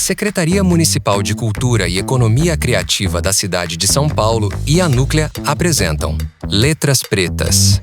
A Secretaria Municipal de Cultura e Economia Criativa da cidade de São Paulo e a Núclea apresentam Letras Pretas.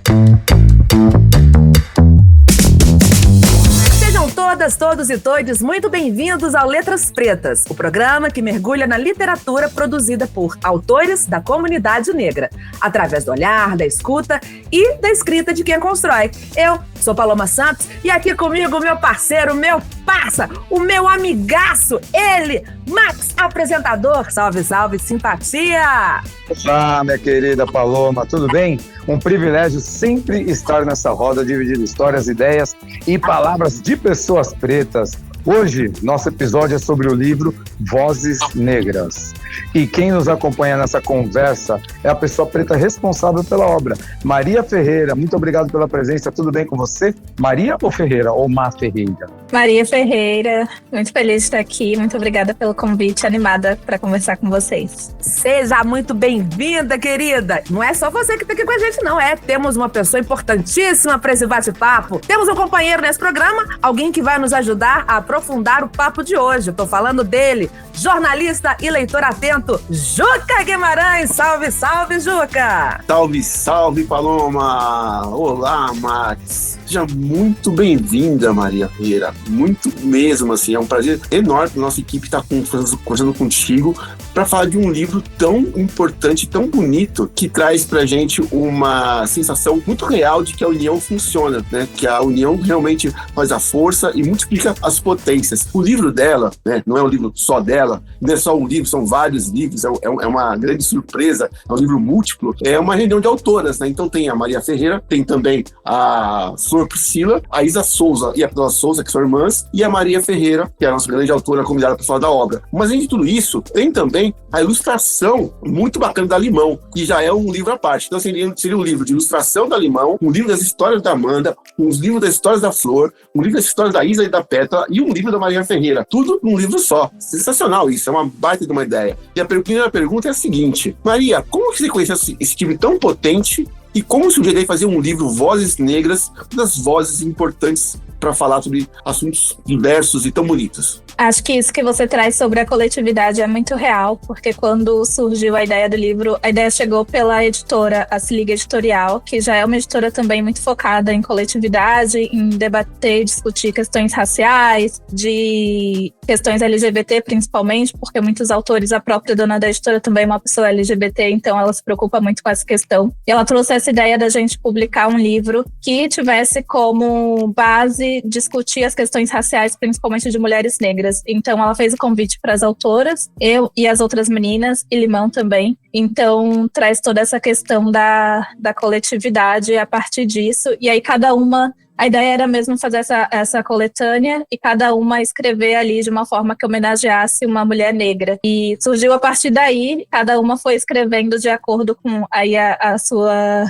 Sejam todas, todos e todes muito bem-vindos ao Letras Pretas, o programa que mergulha na literatura produzida por autores da comunidade negra, através do olhar, da escuta e da escrita de quem constrói. Eu sou Paloma Santos e aqui comigo o meu parceiro, meu parça, o meu amigaço, ele, Max, apresentador. Salve, salve, simpatia! Olá, minha querida Paloma, tudo bem? Um privilégio sempre estar nessa roda, dividindo histórias, ideias e palavras de pessoas pretas. Hoje, nosso episódio é sobre o livro Vozes Negras. E quem nos acompanha nessa conversa é a pessoa preta responsável pela obra, Maria Ferreira. Muito obrigado pela presença, tudo bem com você? Maria ou Ferreira, ou Má Ferreira? Maria Ferreira, muito feliz de estar aqui, muito obrigada pelo convite, animada para conversar com vocês. Seja muito bem-vinda, querida! Não é só você que está aqui com a gente, não, temos uma pessoa importantíssima para esse bate-papo. Temos um companheiro nesse programa, alguém que vai nos ajudar a aprofundar o papo de hoje. Estou falando dele, jornalista e leitor atento, Juca Guimarães. Salve, salve, Juca! Salve, salve, Paloma! Olá, Max! Seja muito bem-vinda, Maria Ferreira. Muito mesmo, assim, é um prazer enorme para a nossa equipe estar conversando contigo para falar de um livro tão importante, tão bonito, que traz pra gente uma sensação muito real de que a união funciona, né? Que a união realmente faz a força e multiplica as potências. O livro dela, né? Não é um livro só dela, não é só um livro, são vários livros, é uma grande surpresa, é um livro múltiplo, é uma reunião de autoras, né? Então tem a Maria Ferreira, tem também a Flor Priscila, a Isa Souza e a Pedro Souza, que são irmãs, e a Maria Ferreira, que é a nossa grande autora convidada para falar da obra. Mas além de tudo isso, tem também a ilustração muito bacana da Limão, que já é um livro à parte. Então seria um livro de ilustração da Limão, um livro das histórias da Amanda, um livro das histórias da Flor, um livro das histórias da Isa e da Pétala e um livro da Maria Ferreira. Tudo num livro só. Sensacional isso, é uma baita de uma ideia. E a primeira pergunta é a seguinte: Maria, como que você conheceu esse time tão potente e como surgiu a ideia de fazer um livro Vozes Negras, das vozes importantes para falar sobre assuntos diversos e tão bonitos? Acho que isso que você traz sobre a coletividade é muito real, porque quando surgiu a ideia do livro, a ideia chegou pela editora, a Se Liga Editorial, que já é uma editora também muito focada em coletividade, em debater e discutir questões raciais, de questões LGBT principalmente, porque muitos autores, a própria dona da editora também é uma pessoa LGBT, então ela se preocupa muito com essa questão. E ela trouxe essa ideia da gente publicar um livro que tivesse como base discutir as questões raciais, principalmente de mulheres negras. Então ela fez o convite para as autoras, eu e as outras meninas, e Limão também. Então traz toda essa questão da coletividade a partir disso. E aí a ideia era mesmo fazer essa coletânea e cada uma escrever ali de uma forma que homenageasse uma mulher negra. E surgiu a partir daí, cada uma foi escrevendo de acordo com aí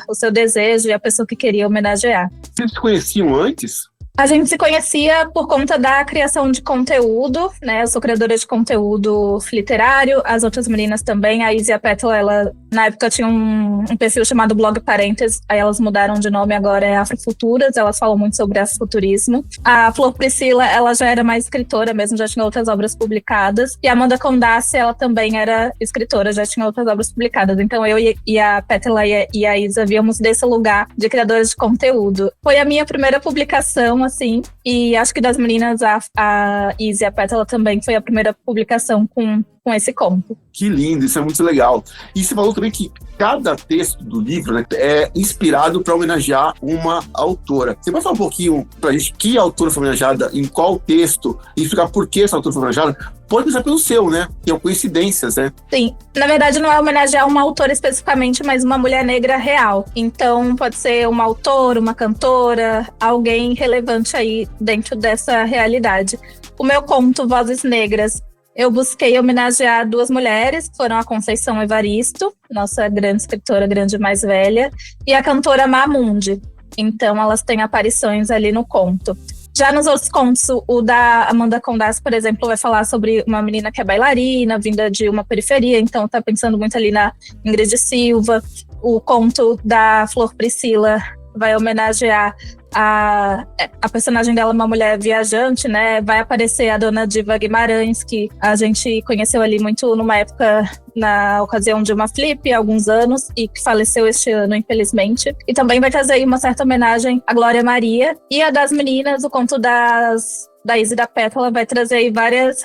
o seu desejo e a pessoa que queria homenagear. Vocês se conheciam antes? A gente se conhecia por conta da criação de conteúdo, né? Eu sou criadora de conteúdo literário, as outras meninas também. A Isa e a Pétala, ela, na época, tinha um perfil chamado Blog Parênteses, aí elas mudaram de nome, agora é Afrofuturas, elas falam muito sobre afrofuturismo. A Flor Priscila, ela já era mais escritora mesmo, já tinha outras obras publicadas. E a Amanda Condassi, ela também era escritora, já tinha outras obras publicadas. Então eu e a Pétala e a Isa víamos desse lugar de criadoras de conteúdo. Foi a minha primeira publicação, assim, e acho que das meninas, a Isa e a Pétala também foi a primeira publicação com esse conto. Que lindo, isso é muito legal. E você falou também que cada texto do livro, né, é inspirado para homenagear uma autora. Você pode falar um pouquinho pra gente que autora foi homenageada, em qual texto, e explicar por que essa autora foi homenageada? Pode pensar pelo seu, né? Que são coincidências, né? Sim. Na verdade, não é homenagear uma autora especificamente, mas uma mulher negra real. Então, pode ser uma autora, uma cantora, alguém relevante aí dentro dessa realidade. O meu conto, Vozes Negras, eu busquei homenagear duas mulheres, que foram a Conceição Evaristo, nossa grande escritora, grande mais velha, e a cantora Mamundi. Então, elas têm aparições ali no conto. Já nos outros contos, o da Amanda Condassi, por exemplo, vai falar sobre uma menina que é bailarina, vinda de uma periferia, então tá pensando muito ali na Ingrid Silva. O conto da Flor Priscila vai homenagear a personagem dela é uma mulher viajante, né? Vai aparecer a dona Diva Guimarães, que a gente conheceu ali muito numa época, na ocasião de uma flip, há alguns anos, e que faleceu este ano, infelizmente. E também vai trazer aí uma certa homenagem à Glória Maria. E a das meninas, o conto da Izzy e da Pétala vai trazer aí várias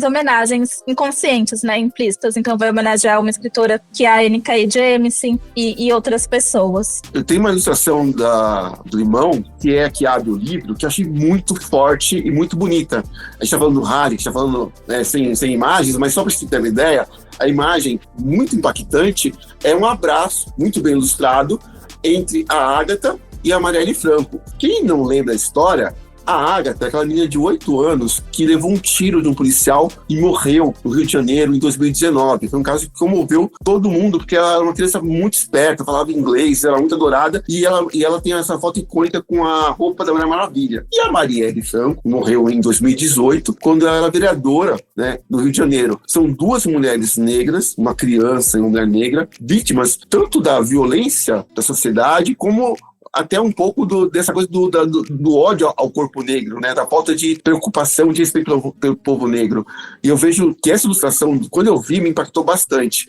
homenagens inconscientes, né, implícitas. Então vai homenagear uma escritora que é a N.K. Jemisin e outras pessoas. Eu tenho uma ilustração do Limão, que é a que abre o livro, que eu achei muito forte e muito bonita. A gente tá falando do Harry, a gente tá falando sem imagens, mas só para você ter uma ideia, a imagem muito impactante é um abraço muito bem ilustrado entre a Agatha e a Marielle Franco. Quem não lembra a história, a Agatha é aquela menina de 8 anos que levou um tiro de um policial e morreu no Rio de Janeiro em 2019. Foi um caso que comoveu todo mundo, porque ela era uma criança muito esperta, falava inglês, era muito adorada, e ela tem essa foto icônica com a roupa da Mulher Maravilha. E a Marielle Franco morreu em 2018, quando ela era vereadora, né, no Rio de Janeiro. São duas mulheres negras, uma criança e uma mulher negra, vítimas tanto da violência da sociedade, como até um pouco dessa coisa do ódio ao corpo negro, né? Da falta de preocupação, de respeito pelo povo negro. E eu vejo que essa ilustração, quando eu vi, me impactou bastante.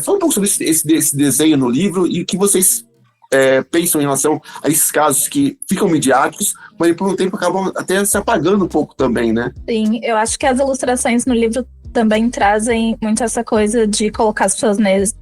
Fala um pouco sobre esse desenho no livro e o que vocês pensam em relação a esses casos que ficam midiáticos, mas por um tempo acabam até se apagando um pouco também, né? Sim, eu acho que as ilustrações no livro também trazem muito essa coisa de colocar as pessoas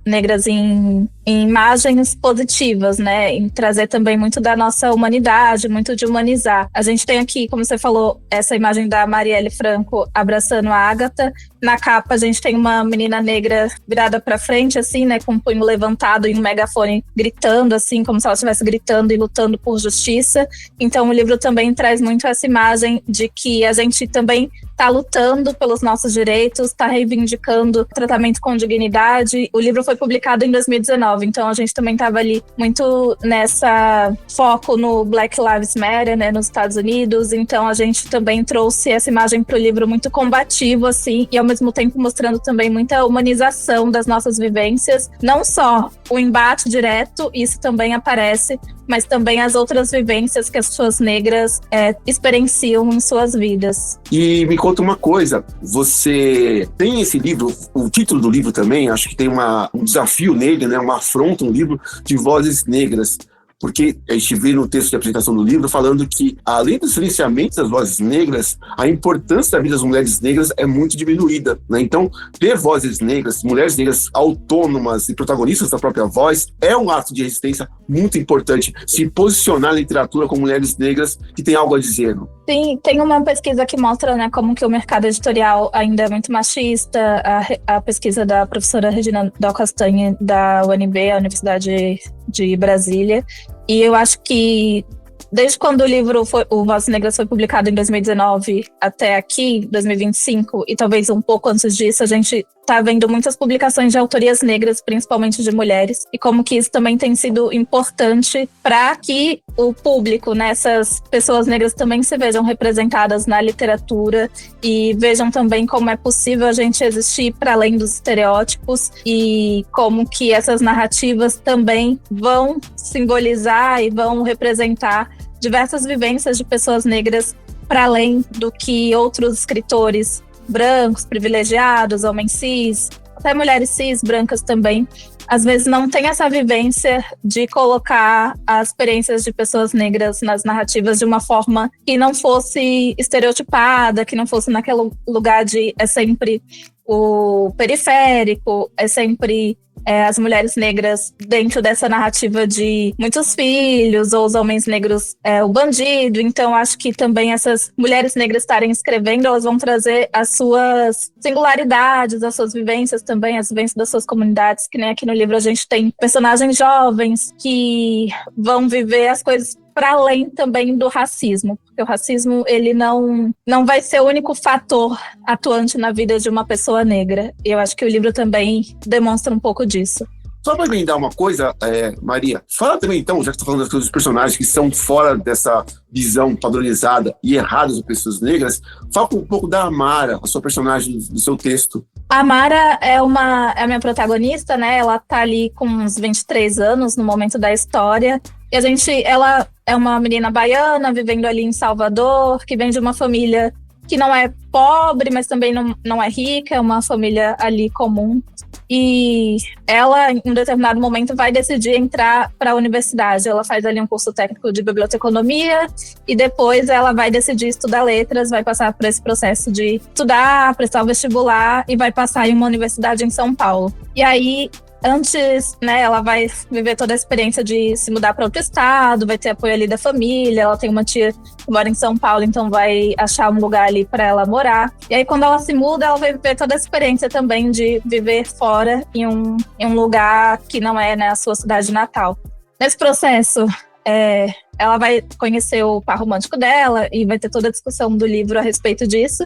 negras em imagens positivas, né? Em trazer também muito da nossa humanidade, muito de humanizar. A gente tem aqui, como você falou, essa imagem da Marielle Franco abraçando a Agatha. Na capa a gente tem uma menina negra virada para frente, assim, né? Com o punho levantado e um megafone gritando, assim, como se ela estivesse gritando e lutando por justiça. Então o livro também traz muito essa imagem de que a gente também está lutando pelos nossos direitos, está reivindicando tratamento com dignidade. O livro foi publicado em 2019, então a gente também estava ali muito nessa foco no Black Lives Matter, né, nos Estados Unidos. Então a gente também trouxe essa imagem para o livro muito combativo, assim, e ao mesmo tempo mostrando também muita humanização das nossas vivências. Não só o embate direto, isso também aparece, mas também as outras vivências que as pessoas negras experienciam em suas vidas. E me conta uma coisa, você tem esse livro, o título do livro também, acho que tem um desafio nele, né, uma afronta, um livro de vozes negras. Porque a gente vê no texto de apresentação do livro falando que, além do silenciamento das vozes negras, a importância da vida das mulheres negras é muito diminuída, né? Então, ter vozes negras, mulheres negras autônomas e protagonistas da própria voz, é um ato de resistência muito importante. Se posicionar na literatura com mulheres negras que têm algo a dizer. Sim, tem uma pesquisa que mostra, né, como que o mercado editorial ainda é muito machista. A pesquisa da professora Regina Dal Castanhe, da UNB, a Universidade de Brasília. E eu acho que desde quando o livro o Vozes Negras foi publicado em 2019 até aqui, 2025, e talvez um pouco antes disso, a gente está vendo muitas publicações de autorias negras, principalmente de mulheres, e como que isso também tem sido importante para que o público, né, essas pessoas negras também se vejam representadas na literatura e vejam também como é possível a gente existir para além dos estereótipos e como que essas narrativas também vão simbolizar e vão representar diversas vivências de pessoas negras para além do que outros escritores brancos, privilegiados, homens cis, até mulheres cis, brancas também, às vezes não tem essa vivência de colocar as experiências de pessoas negras nas narrativas de uma forma que não fosse estereotipada, que não fosse naquele lugar de é sempre o periférico, é sempre as mulheres negras dentro dessa narrativa de muitos filhos, ou os homens negros o bandido. Então acho que também essas mulheres negras estarem escrevendo, elas vão trazer as suas singularidades, as suas vivências também, as vivências das suas comunidades, que nem aqui no livro a gente tem personagens jovens que vão viver as coisas para além também do racismo, porque o racismo ele não vai ser o único fator atuante na vida de uma pessoa negra. E eu acho que o livro também demonstra um pouco disso. Só para emendar uma coisa, Maria, fala também então, já que você está falando dos personagens que são fora dessa visão padronizada e errada das pessoas negras, fala um pouco da Amara, a sua personagem do seu texto. A Amara é a minha protagonista, né? Ela tá ali com uns 23 anos no momento da história. E ela é uma menina baiana vivendo ali em Salvador, que vem de uma família que não é pobre, mas também não é rica, é uma família ali comum. E ela, em um determinado momento, vai decidir entrar para a universidade. Ela faz ali um curso técnico de biblioteconomia e depois ela vai decidir estudar letras, vai passar por esse processo de estudar, prestar o vestibular e vai passar em uma universidade em São Paulo. E aí, antes, né, ela vai viver toda a experiência de se mudar para outro estado, vai ter apoio ali da família, ela tem uma tia que mora em São Paulo, então vai achar um lugar ali para ela morar. E aí, quando ela se muda, ela vai viver toda a experiência também de viver fora em um lugar que não é, né, a sua cidade natal. Nesse processo, ela vai conhecer o par romântico dela e vai ter toda a discussão do livro a respeito disso.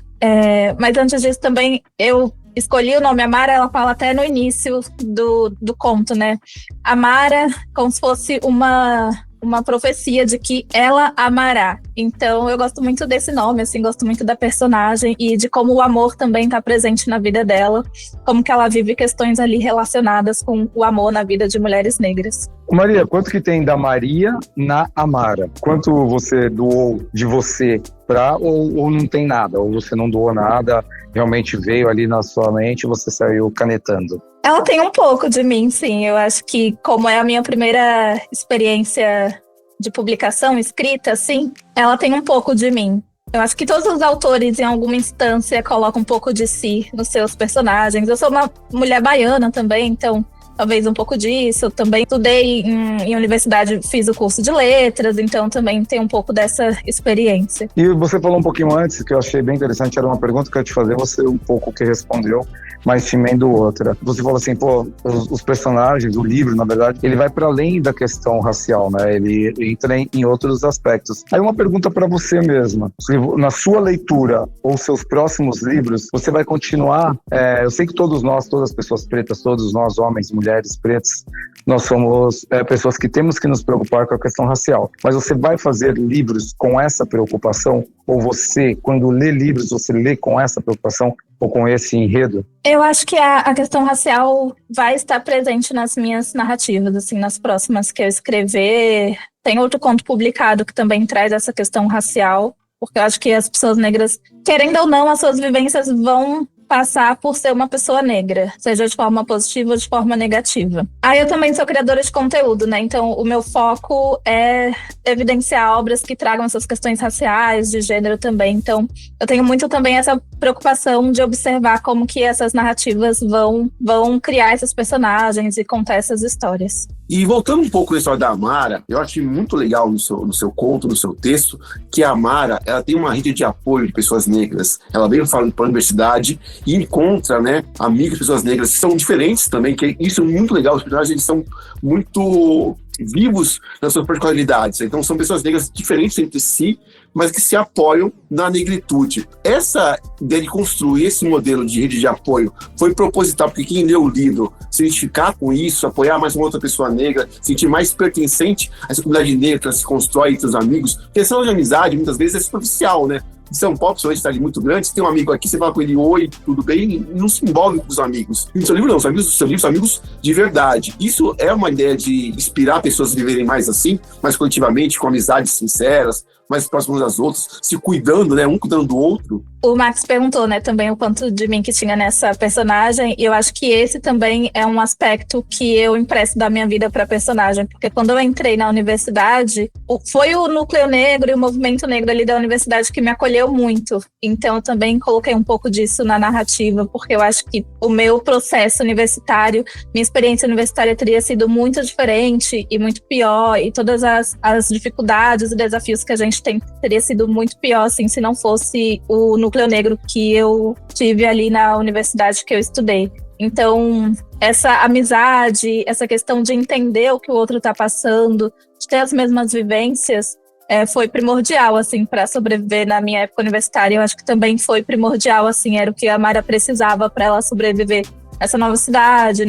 Mas antes disso também, eu escolhi o nome Amara, ela fala até no início do conto, né? Amara, como se fosse uma profecia de que ela amará. Então, eu gosto muito desse nome, assim, gosto muito da personagem e de como o amor também está presente na vida dela, como que ela vive questões ali relacionadas com o amor na vida de mulheres negras. Maria, quanto que tem da Maria na Amara? Quanto você doou de você ou não tem nada? Ou você não doou nada, realmente veio ali na sua mente e você saiu canetando? Ela tem um pouco de mim, sim. Eu acho que, como é a minha primeira experiência de publicação escrita, assim, ela tem um pouco de mim. Eu acho que todos os autores, em alguma instância, colocam um pouco de si nos seus personagens. Eu sou uma mulher baiana também, então talvez um pouco disso. Eu também estudei em universidade, fiz o curso de letras, então também tem um pouco dessa experiência. E você falou um pouquinho antes, que eu achei bem interessante, era uma pergunta que eu ia te fazer, você um pouco que respondeu, mas te emendo outra. Você falou assim, os personagens, o livro, na verdade, ele vai para além da questão racial, né? Ele entra em outros aspectos. Aí uma pergunta para você mesma. Na sua leitura ou seus próximos livros, você vai continuar... eu sei que todos nós, todas as pessoas pretas, todos nós, homens, mulheres pretas, nós somos pessoas que temos que nos preocupar com a questão racial. Mas você vai fazer livros com essa preocupação? Ou você, quando lê livros, você lê com essa preocupação ou com esse enredo? Eu acho que a questão racial vai estar presente nas minhas narrativas, assim, nas próximas que eu escrever. Tem outro conto publicado que também traz essa questão racial, porque eu acho que as pessoas negras, querendo ou não, as suas vivências vão passar por ser uma pessoa negra, seja de forma positiva ou de forma negativa. Eu também sou criadora de conteúdo, né? Então, o meu foco é evidenciar obras que tragam essas questões raciais, de gênero também. Então, eu tenho muito também essa preocupação de observar como que essas narrativas vão criar esses personagens e contar essas histórias. E voltando um pouco na história da Amara, eu achei muito legal no seu conto, no seu texto, que a Amara, ela tem uma rede de apoio de pessoas negras. Ela veio para a universidade e encontra, né, amigos de pessoas negras que são diferentes também, que isso é muito legal. Os personagens, eles são muito vivos nas suas particularidades. Então são pessoas negras diferentes entre si, mas que se apoiam na negritude. Essa ideia de construir esse modelo de rede de apoio foi proposital, porque quem leu o livro se identificar com isso, apoiar mais uma outra pessoa negra, sentir mais pertencente a essa comunidade negra que se constrói entre os amigos. Porque essa de amizade, muitas vezes, é superficial, né? Em São Paulo, principalmente, cidade muito grande, você tem um amigo aqui, você fala com ele, oi, tudo bem, e não se envolve com os amigos. E no seu livro não, os amigos do seu livro são amigos de verdade. Isso é uma ideia de inspirar pessoas a viverem mais assim, mais coletivamente, com amizades sinceras, mais próximos das outras, se cuidando, né, um cuidando do outro. O Max perguntou, né, também o quanto de mim que tinha nessa personagem, e eu acho que esse também é um aspecto que eu empresto da minha vida para a personagem, porque quando eu entrei na universidade, foi o núcleo negro e o movimento negro ali da universidade que me acolheu muito, então eu também coloquei um pouco disso na narrativa, porque eu acho que o meu processo universitário, minha experiência universitária teria sido muito diferente e muito pior, e todas as dificuldades e desafios que a gente tem teria sido muito pior, assim, se não fosse o núcleo negro que eu tive ali na universidade que eu estudei. Então, essa amizade, essa questão de entender o que o outro está passando, de ter as mesmas vivências, foi primordial, assim, para sobreviver na minha época universitária. Eu acho que também foi primordial, assim, era o que a Amara precisava para ela sobreviver nessa nova cidade,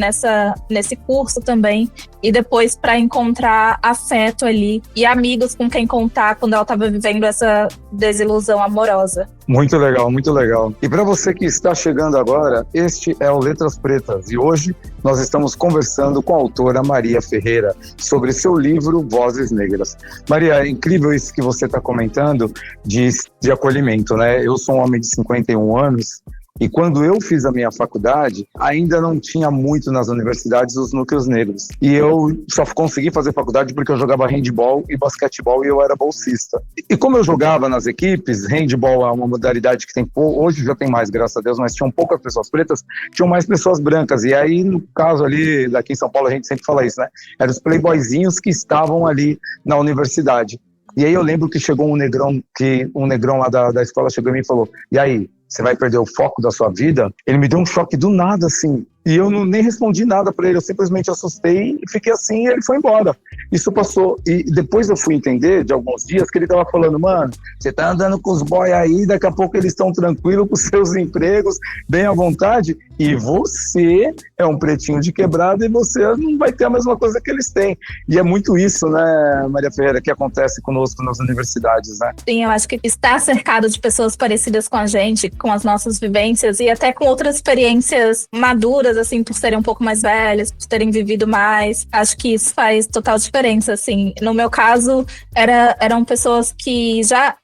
nesse curso também. E depois para encontrar afeto ali e amigos com quem contar quando ela estava vivendo essa desilusão amorosa. Muito legal, muito legal. E para você que está chegando agora, este é o Letras Pretas e hoje nós estamos conversando com a autora Maria Ferreira sobre seu livro Vozes Negras. Maria, é incrível isso que você está comentando de acolhimento, né? Eu sou um homem de 51 anos. E quando eu fiz a minha faculdade, ainda não tinha muito nas universidades os núcleos negros. E eu só consegui fazer faculdade porque eu jogava handball e basquetebol e eu era bolsista. E como eu jogava nas equipes, handball é uma modalidade que tem hoje já tem mais, graças a Deus, mas tinham poucas pessoas pretas, tinham mais pessoas brancas. E aí, no caso ali, daqui em São Paulo, a gente sempre fala isso, né? Eram os playboyzinhos que estavam ali na universidade. E aí eu lembro que chegou um negrão lá da escola chegou em mim e falou, e aí? Você vai perder o foco da sua vida? Ele me deu um choque do nada, assim. E eu nem respondi nada para ele, eu simplesmente assustei e fiquei assim e ele foi embora. Isso passou. E depois eu fui entender, de alguns dias, que ele tava falando, mano, você tá andando com os boys aí, daqui a pouco eles estão tranquilos com seus empregos, bem à vontade, e você é um pretinho de quebrada e você não vai ter a mesma coisa que eles têm. E é muito isso, né, Maria Ferreira, que acontece conosco nas universidades, né? Sim, eu acho que estar cercado de pessoas parecidas com a gente, com as nossas vivências e até com outras experiências maduras, assim, por serem um pouco mais velhas, por terem vivido mais. Acho que isso faz total diferença, assim. No meu caso, eram pessoas que já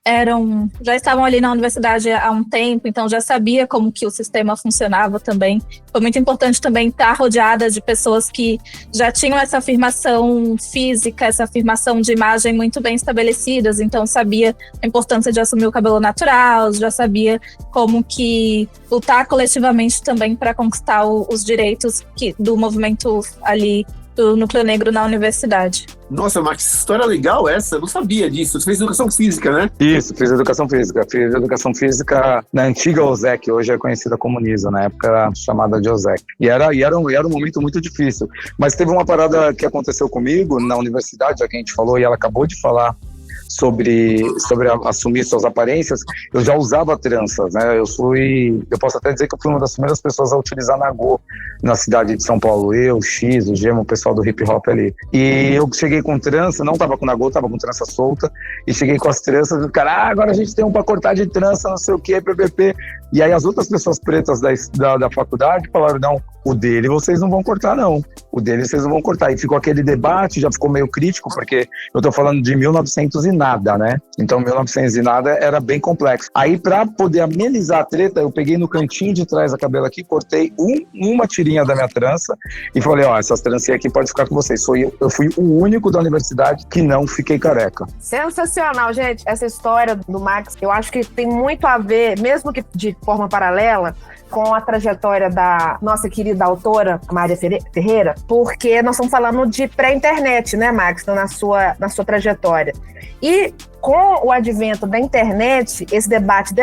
estavam ali na universidade há um tempo, então já sabia como que o sistema funcionava também. Foi muito importante também estar rodeada de pessoas que já tinham essa afirmação física, essa afirmação de imagem muito bem estabelecidas, então sabia a importância de assumir o cabelo natural, já sabia como que lutar coletivamente também para conquistar os direitos do movimento ali do núcleo negro na universidade. Nossa, Max, que história legal essa, eu não sabia disso. Você fez educação física, né? Isso, fiz educação física. Fiz educação física na antiga OSEC, hoje é conhecida como NISA, na época era chamada de OSEC. E era um momento muito difícil. Mas teve uma parada que aconteceu comigo na universidade, já que a gente falou, e ela acabou de falar sobre assumir suas aparências. Eu já usava tranças, né? Eu posso até dizer que eu fui uma das primeiras pessoas a utilizar nagô na cidade de São Paulo. Eu, X, o Gemo, o pessoal do hip hop ali. E eu cheguei com trança, não tava com nagô, tava com trança solta, e cheguei com as tranças, e o cara, agora a gente tem um pra cortar de trança, não sei o que, PPP. E aí as outras pessoas pretas da faculdade falaram, não, o dele vocês não vão cortar, não. O dele vocês não vão cortar. E ficou aquele debate, já ficou meio crítico, porque eu tô falando de 1900 e nada, né? Então 1900 e nada era bem complexo. Aí pra poder amenizar a treta, eu peguei no cantinho de trás da cabelo aqui, cortei uma tirinha da minha trança e falei, ó, essas trancinhas aqui podem ficar com vocês. Eu fui o único da universidade que não fiquei careca. Sensacional, gente. Essa história do Max, eu acho que tem muito a ver, mesmo que de forma paralela, com a trajetória da nossa querida autora Maria Ferreira, porque nós estamos falando de pré-internet, né, Max, na sua trajetória. E com o advento da internet, esse debate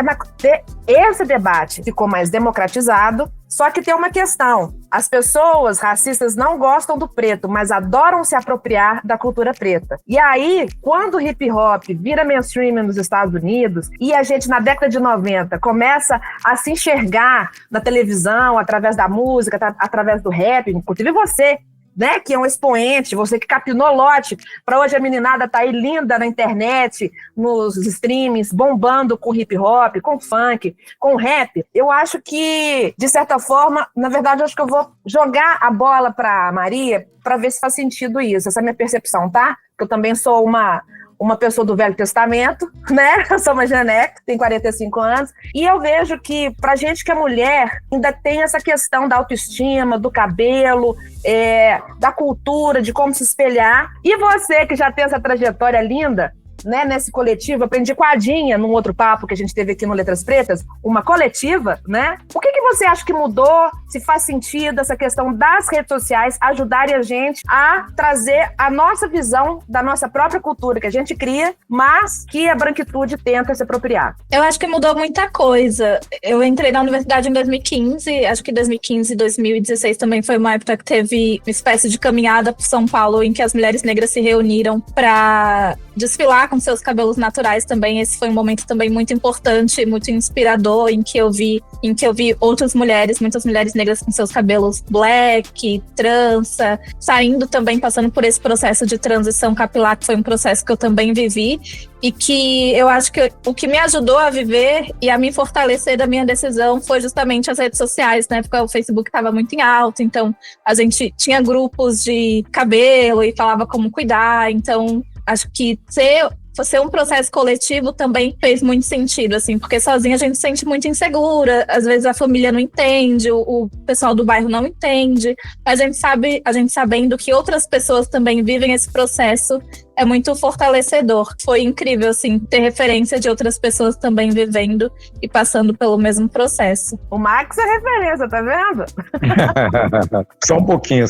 ficou mais democratizado, só que tem uma questão. As pessoas racistas não gostam do preto, mas adoram se apropriar da cultura preta. E aí, quando o hip hop vira mainstream nos Estados Unidos e a gente, na década de 90, começa a se enxergar na televisão, através da música, através do rap, inclusive você, né, que é um expoente, você que capinou lote, para hoje a meninada tá aí linda na internet, nos streamings, bombando com hip hop, com funk, com rap. Eu acho que, de certa forma, na verdade, eu acho que eu vou jogar a bola para Maria para ver se faz sentido isso. Essa é a minha percepção, tá? Porque eu também sou uma pessoa do Velho Testamento, né? Eu sou uma geneca, tenho 45 anos, e eu vejo que pra gente que é mulher, ainda tem essa questão da autoestima, do cabelo, da cultura, de como se espelhar. E você que já tem essa trajetória linda, né, nesse coletivo, aprendi com a Adinha, num outro papo que a gente teve aqui no Letras Pretas, uma coletiva, né? O que você acha que mudou? Se faz sentido essa questão das redes sociais ajudarem a gente a trazer a nossa visão da nossa própria cultura, que a gente cria, mas que a branquitude tenta se apropriar? Eu acho que mudou muita coisa. Eu entrei na universidade em 2015, acho que 2015 e 2016 também foi uma época que teve uma espécie de caminhada por São Paulo, em que as mulheres negras se reuniram para desfilar com seus cabelos naturais também. Esse foi um momento também muito importante, muito inspirador, em que eu vi muitas mulheres negras com seus cabelos black, trança, saindo também, passando por esse processo de transição capilar, que foi um processo que eu também vivi, e que eu acho que o que me ajudou a viver e a me fortalecer da minha decisão foi justamente as redes sociais, né? Porque o Facebook estava muito em alta, então a gente tinha grupos de cabelo e falava como cuidar, então acho que ser um processo coletivo também fez muito sentido, assim, porque sozinha a gente se sente muito insegura, às vezes a família não entende, o pessoal do bairro não entende, mas a gente sabendo que outras pessoas também vivem esse processo é muito fortalecedor. Foi incrível, assim, ter referência de outras pessoas também vivendo e passando pelo mesmo processo. O Max é referência, tá vendo? Só um pouquinho.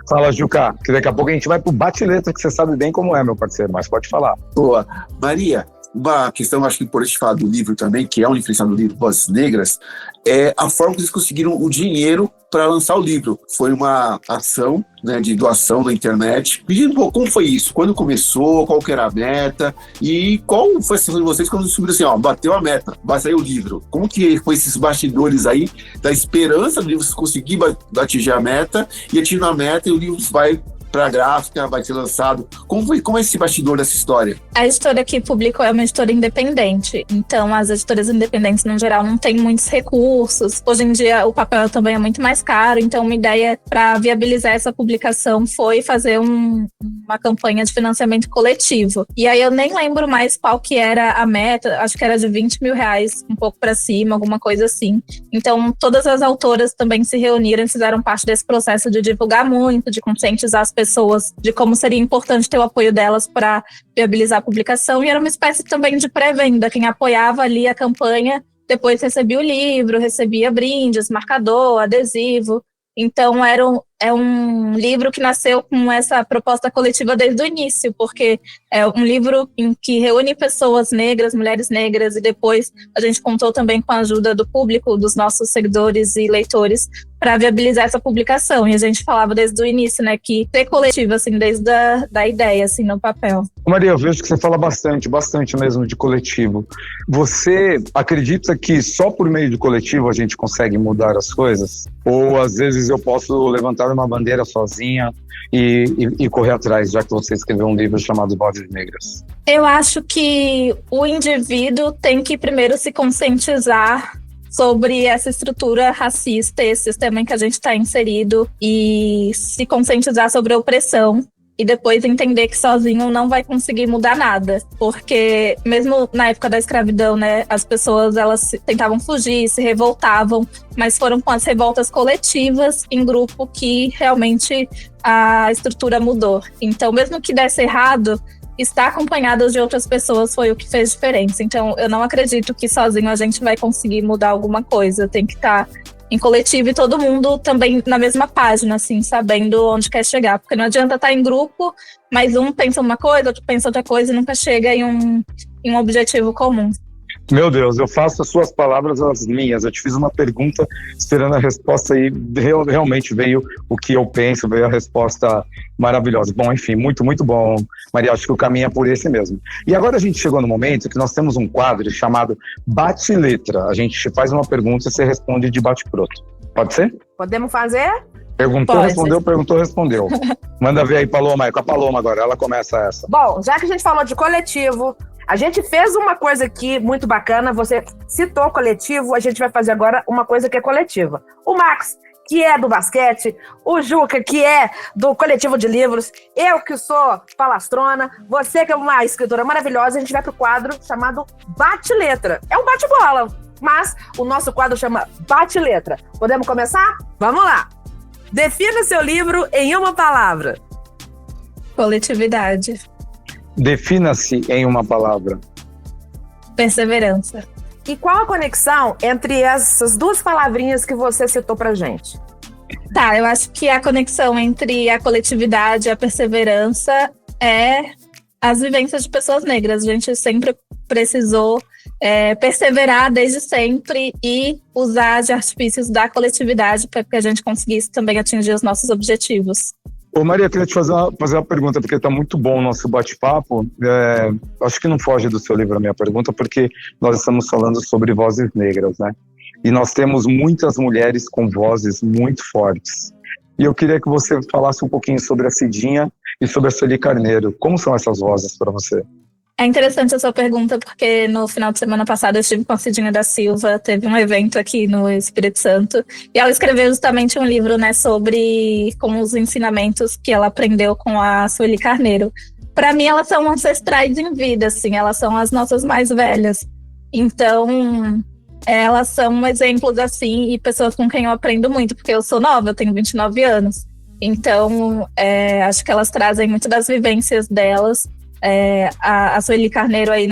Fala, Juca, que daqui a pouco a gente vai pro bate-letra, que você sabe bem como é, meu parceiro, mas pode falar. Boa. Maria, uma questão, acho que importante falar do livro também, que é um diferencial do livro Vozes Negras, é a forma que eles conseguiram o dinheiro para lançar o livro. Foi uma ação, né, de doação da internet. Pedindo, como foi isso? Quando começou? Qual que era a meta? E qual foi a sensação de vocês quando descobriram assim, ó, bateu a meta, vai sair o livro? Como que foi esses bastidores aí da esperança do livro conseguir atingir a meta e atingir a meta e o livro vai para a gráfica, vai ser lançado? Como é esse bastidor dessa história? A editora que publicou é uma editora independente, então as editoras independentes, no geral, não têm muitos recursos. Hoje em dia, o papel também é muito mais caro, então uma ideia para viabilizar essa publicação foi fazer uma campanha de financiamento coletivo. E aí eu nem lembro mais qual que era a meta, acho que era de R$20 mil, um pouco para cima, alguma coisa assim. Então, todas as autoras também se reuniram e fizeram parte desse processo de divulgar muito, de conscientizar as pessoas de como seria importante ter o apoio delas para viabilizar a publicação, e era uma espécie também de pré-venda. Quem apoiava ali a campanha depois recebia o livro, recebia brindes, marcador, adesivo. Então é um livro que nasceu com essa proposta coletiva desde o início, porque é um livro em que reúne pessoas negras, mulheres negras, e depois a gente contou também com a ajuda do público, dos nossos seguidores e leitores, para viabilizar essa publicação. E a gente falava desde o início, né, que ser coletivo, assim, desde da ideia, assim, no papel. Maria, eu vejo que você fala bastante mesmo de coletivo. Você acredita que só por meio de coletivo a gente consegue mudar as coisas? Ou às vezes eu posso levantar uma bandeira sozinha e correr atrás, já que você escreveu um livro chamado Vozes Negras? Eu acho que o indivíduo tem que primeiro se conscientizar sobre essa estrutura racista, esse sistema em que a gente está inserido, e se conscientizar sobre a opressão, e depois entender que sozinho não vai conseguir mudar nada. Porque mesmo na época da escravidão, né, as pessoas elas tentavam fugir, se revoltavam, mas foram com as revoltas coletivas em grupo que realmente a estrutura mudou. Então, mesmo que desse errado, estar acompanhado de outras pessoas foi o que fez diferença. Então, eu não acredito que sozinho a gente vai conseguir mudar alguma coisa. Tem que estar em coletivo e todo mundo também na mesma página, assim, sabendo onde quer chegar. Porque não adianta estar em grupo, mas um pensa uma coisa, outro pensa outra coisa e nunca chega em um objetivo comum. Meu Deus, eu faço as suas palavras as minhas. Eu te fiz uma pergunta esperando a resposta e realmente veio o que eu penso, veio a resposta maravilhosa. Bom, enfim, muito, muito bom, Maria. Acho que o caminho é por esse mesmo. E agora a gente chegou no momento que nós temos um quadro chamado Bate-Letra. A gente te faz uma pergunta e você responde de bate-pronto. Pode ser? Podemos fazer? Perguntou, Pode. respondeu, perguntou, respondeu. Manda ver aí, Paloma. É com a Paloma agora, ela começa essa. Bom, já que a gente falou de coletivo, a gente fez uma coisa aqui muito bacana, você citou coletivo, a gente vai fazer agora uma coisa que é coletiva. O Max, que é do basquete, o Juca, que é do coletivo de livros, eu que sou palastrona, você que é uma escritora maravilhosa, a gente vai pro quadro chamado Bate-Letra. É um bate-bola, mas o nosso quadro chama Bate-Letra. Podemos começar? Vamos lá! Defina seu livro em uma palavra. Coletividade. Defina-se em uma palavra. Perseverança. E qual a conexão entre essas duas palavrinhas que você citou pra gente? Tá, eu acho que a conexão entre a coletividade e a perseverança é as vivências de pessoas negras. A gente sempre precisou perseverar desde sempre e usar de artifícios da coletividade para que a gente conseguisse também atingir os nossos objetivos. Ô Maria, eu queria te fazer uma pergunta, porque está muito bom o nosso bate-papo. Acho que não foge do seu livro a minha pergunta, porque nós estamos falando sobre vozes negras, né? E nós temos muitas mulheres com vozes muito fortes. E eu queria que você falasse um pouquinho sobre a Cidinha e sobre a Sueli Carneiro. Como são essas vozes para você? É interessante a sua pergunta, porque no final de semana passada eu estive com a Cidinha da Silva, teve um evento aqui no Espírito Santo, e ela escreveu justamente um livro, né, sobre como os ensinamentos que ela aprendeu com a Sueli Carneiro. Para mim, elas são ancestrais em vida, assim, elas são as nossas mais velhas. Então, elas são exemplos, assim, e pessoas com quem eu aprendo muito, porque eu sou nova, eu tenho 29 anos. Então, acho que elas trazem muito das vivências delas. A Sueli Carneiro aí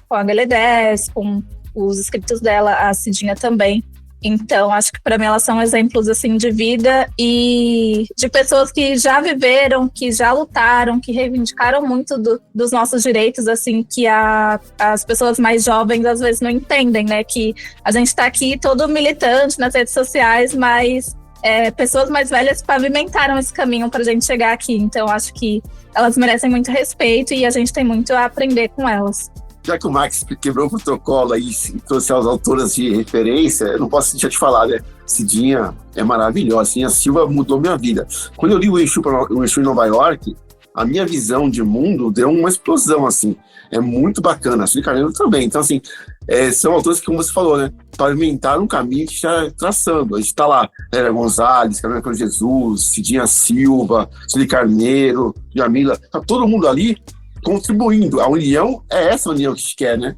com a Galedes, com os escritos dela, a Cidinha também. Então, acho que para mim elas são exemplos assim de vida e de pessoas que já viveram, que já lutaram, que reivindicaram muito dos nossos direitos, assim, que as pessoas mais jovens às vezes não entendem, né? Que a gente está aqui todo militante nas redes sociais, mas pessoas mais velhas pavimentaram esse caminho para a gente chegar aqui. Então, acho que elas merecem muito respeito e a gente tem muito a aprender com elas. Já que o Max quebrou o protocolo aí e trouxe as autoras de referência, eu não posso deixar de falar, né? Cidinha é maravilhosa, assim, a Silva mudou minha vida. Quando eu li o Exu em Nova York, a minha visão de mundo deu uma explosão, assim. É muito bacana, a Sueli Carneiro também. Então, assim, são autores que, como você falou, né? Pavimentaram um caminho que está traçando. A gente está lá, Lélia Gonzalez, Carolina com Jesus, Cidinha Silva, Sueli Carneiro, Jamila, tá todo mundo ali contribuindo. A união é essa união que a gente quer, né?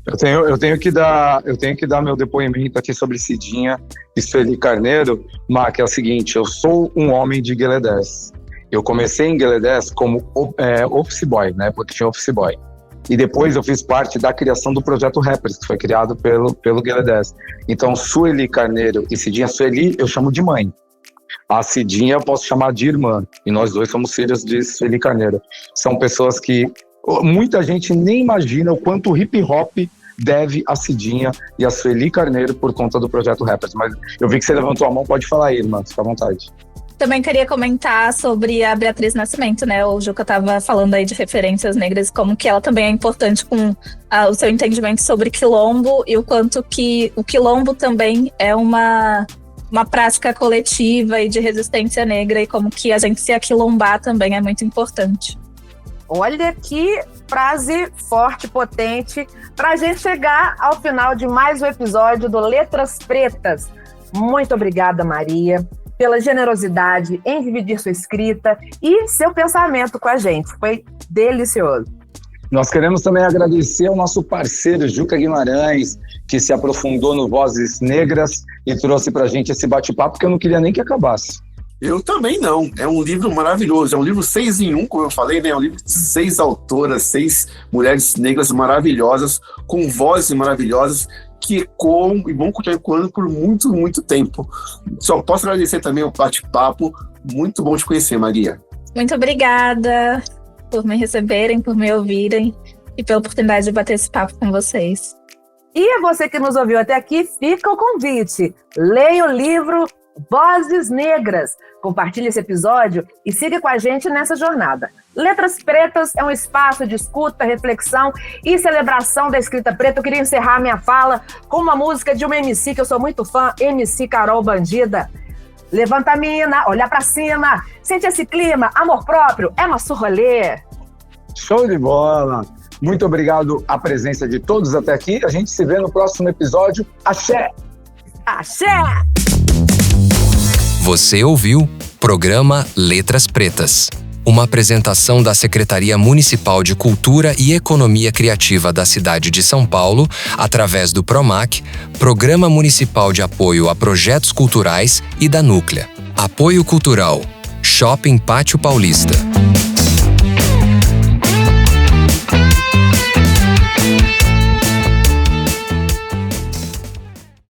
Eu tenho que dar meu depoimento aqui sobre Cidinha e Sueli Carneiro, Mac, é o seguinte, eu sou um homem de Galedes. Eu comecei em Galedes como office boy, né? Porque tinha office boy. E depois eu fiz parte da criação do projeto Rappers, que foi criado pelo Galedes. Então, Sueli Carneiro e Cidinha, Sueli eu chamo de mãe. A Cidinha eu posso chamar de irmã. E nós dois somos filhos de Sueli Carneiro. São pessoas que muita gente nem imagina o quanto o hip hop deve a Cidinha e a Sueli Carneiro por conta do projeto Rappers. Mas eu vi que você levantou a mão, pode falar aí, irmã, fica à vontade. Também queria comentar sobre a Beatriz Nascimento, né? O Juca estava falando aí de referências negras, como que ela também é importante com o seu entendimento sobre quilombo e o quanto que o quilombo também é uma prática coletiva e de resistência negra e como que a gente se aquilombar também é muito importante. Olha que frase forte, potente, para a gente chegar ao final de mais um episódio do Letras Pretas. Muito obrigada, Maria, pela generosidade em dividir sua escrita e seu pensamento com a gente. Foi delicioso. Nós queremos também agradecer ao nosso parceiro Juca Guimarães, que se aprofundou no Vozes Negras e trouxe pra gente esse bate-papo que eu não queria nem que acabasse. Eu também não. É um livro maravilhoso. É um livro 6 em 1, como eu falei, né? É um livro de 6 autoras, 6 mulheres negras maravilhosas, com vozes maravilhosas, que ecoam e vão continuar ecoando por muito, muito tempo. Só posso agradecer também o bate-papo. Muito bom te conhecer, Maria. Muito obrigada por me receberem, por me ouvirem e pela oportunidade de bater esse papo com vocês. E a você que nos ouviu até aqui, fica o convite. Leia o livro Vozes Negras. Compartilhe esse episódio e siga com a gente nessa jornada. Letras Pretas é um espaço de escuta, reflexão e celebração da escrita preta. Eu queria encerrar minha fala com uma música de uma MC que eu sou muito fã, MC Carol Bandida. Levanta a mina, olha pra cima, sente esse clima, amor próprio, é nosso rolê. Show de bola! Muito obrigado à presença de todos até aqui. A gente se vê no próximo episódio. Axé! Axé! Você ouviu Programa Letras Pretas, uma apresentação da Secretaria Municipal de Cultura e Economia Criativa da cidade de São Paulo, através do PROMAC, Programa Municipal de Apoio a Projetos Culturais, e da Núclea. Apoio Cultural, Shopping Pátio Paulista.